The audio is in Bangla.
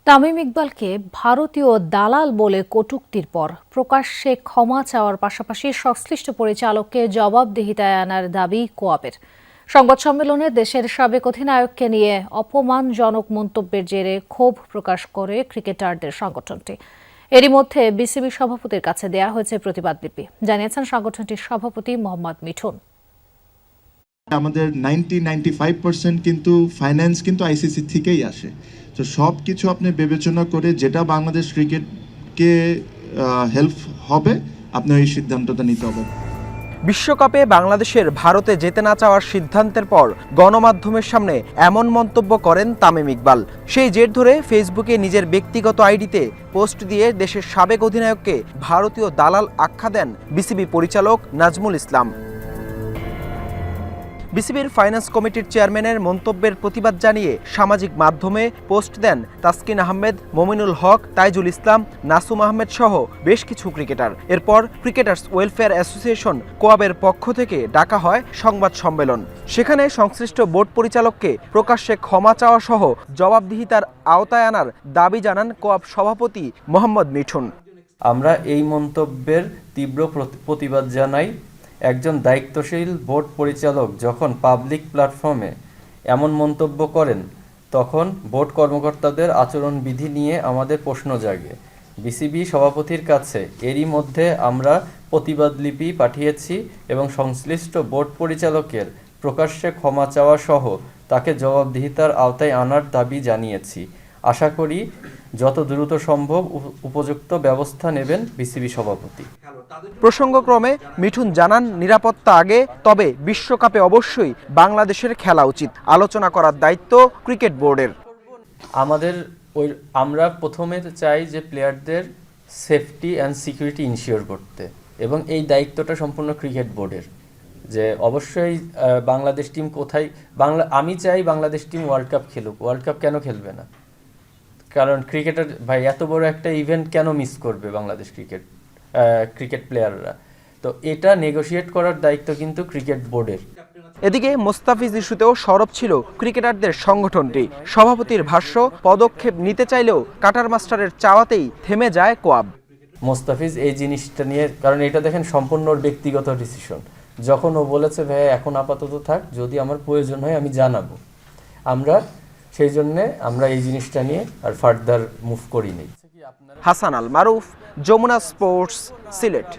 তামিম ইকবালকে ভারতীয় দালাল বলে কটূক্তির পর প্রকাশ্যে ক্ষমা চাওয়ার পাশাপাশি সংশ্লিষ্ট পরিচালককে জবাবদিহিতায় আনার দাবি কোয়াবের। সংবাদ সম্মেলনে দেশের সাবেক অধিনায়ককে নিয়ে অপমানজনক মন্তব্যের জেরে ক্ষোভ প্রকাশ করে ক্রিকেটারদের সংগঠনটি। এরই মধ্যে বিসিবি সভাপতির কাছে দেয়া হয়েছে প্রতিবাদলিপি, জানিয়েছেন সংগঠনটির সভাপতি মোহাম্মদ মিঠুন। আমাদের 95% কিন্তু ফাইন্যান্স কিন্তু আইসিসি থেকেই আসে। তো সব কিছু আপনি বিবেচনা করে যেটা বাংলাদেশ ক্রিকেটকে হেল্প হবে, আপনার এই সিদ্ধান্তটা নিতে হবে। বিশ্বকাপে বাংলাদেশের ভারতে যেতে না চাওয়ার সিদ্ধান্তের পর গণমাধ্যমের সামনে এমন মন্তব্য করেন তামিম ইকবাল। সেই জের ধরে ফেসবুকে নিজের ব্যক্তিগত আইডিতে পোস্ট দিয়ে দেশের সাবেক অধিনায়ককে ভারতীয় দালাল আখ্যা দেন বিসিবি পরিচালক নাজমুল ইসলাম। বিসিবির ফাইন্যান্স কমিটির চেয়ারম্যানের মন্তব্যের প্রতিবাদ জানিয়ে সামাজিক মাধ্যমে পোস্ট দেন তাসকিন আহমেদ, মমিনুল হক, তাইজুল ইসলাম, নাসুম আহমেদ সহ বেশ কিছু ক্রিকেটার। এরপর ক্রিকেটার্স ওয়েলফেয়ার অ্যাসোসিয়েশন কোয়াবের পক্ষ থেকে ডাকা হয় সংবাদ সম্মেলন। সেখানে সংশ্লিষ্ট বোর্ড পরিচালককে প্রকাশ্যে ক্ষমা চাওয়া সহ জবাবদিহিতার আওতায় আনার দাবি জানান কোয়াব সভাপতি মোহাম্মদ মিঠুন। আমরা এই মন্তব্যের তীব্র প্রতিবাদ জানাই। একজন দায়িত্বশীল বোর্ড পরিচালক যখন পাবলিক প্ল্যাটফর্মে এমন মন্তব্য করেন, তখন বোর্ড কর্মকর্তাদের আচরণবিধি নিয়ে আমাদের প্রশ্ন জাগে। বিসিবি সভাপতির কাছে এরই মধ্যে আমরা প্রতিবাদলিপি পাঠিয়েছি এবং সংশ্লিষ্ট বোর্ড পরিচালকের প্রকাশ্যে ক্ষমা চাওয়া সহ তাকে জবাবদিহিতার আওতায় আনার দাবি জানিয়েছি। আশা করি যত দ্রুত সম্ভব উপযুক্ত ব্যবস্থা নেবেন বিসিবি সভাপতি। প্রসঙ্গক্রমে মিঠুন জানান, নিরাপত্তা আগে, তবে বিশ্বকাপে অবশ্যই বাংলাদেশের খেলা উচিত। আলোচনা করার দায়িত্ব ক্রিকেট বোর্ডের। আমরা প্রথমে চাই যে প্লেয়ারদের সেফটি অ্যান্ড সিকিউরিটি ইনশিওর করতে, এবং এই দায়িত্বটা সম্পূর্ণ ক্রিকেট বোর্ডের। যে অবশ্যই বাংলাদেশ টিম কোথায় আমি চাই বাংলাদেশ টিম ওয়ার্ল্ড কাপ খেলুক। ওয়ার্ল্ড কাপ কেন খেলবে না? কারণ ক্রিকেটার ভাই এত বড় একটা ইভেন্ট কেন মিস করবে বাংলাদেশ ক্রিকেট প্লেয়াররা? তো এটা নেগোশিয়েট করার দায়িত্ব কিন্তু ক্রিকেট বোর্ডের। এদিকে মোস্তাফিজ ইস্যুতেও সরব ছিল ক্রিকেটারদের সংগঠনটি। সভাপতির ভাষ্য, পদক্ষেপ নিতে চাইলেও কাটার মাস্টারের চাওয়াতেই থেমে যায় কোয়াব। মোস্তাফিজ এই জিনিসটা নিয়ে, কারণ এটা দেখেন সম্পূর্ণ ব্যক্তিগত ডিসিশন। যখন ও বলেছে ভাই এখন আপাতত থাক, যদি আমার প্রয়োজন হয় আমি জানাবো, সেই জন্যে আমরা এই জিনিসটা নিয়ে আর ফার্দার মুভ করিনি। হাসান আল মারুফ, যমুনা স্পোর্টস, সিলেট।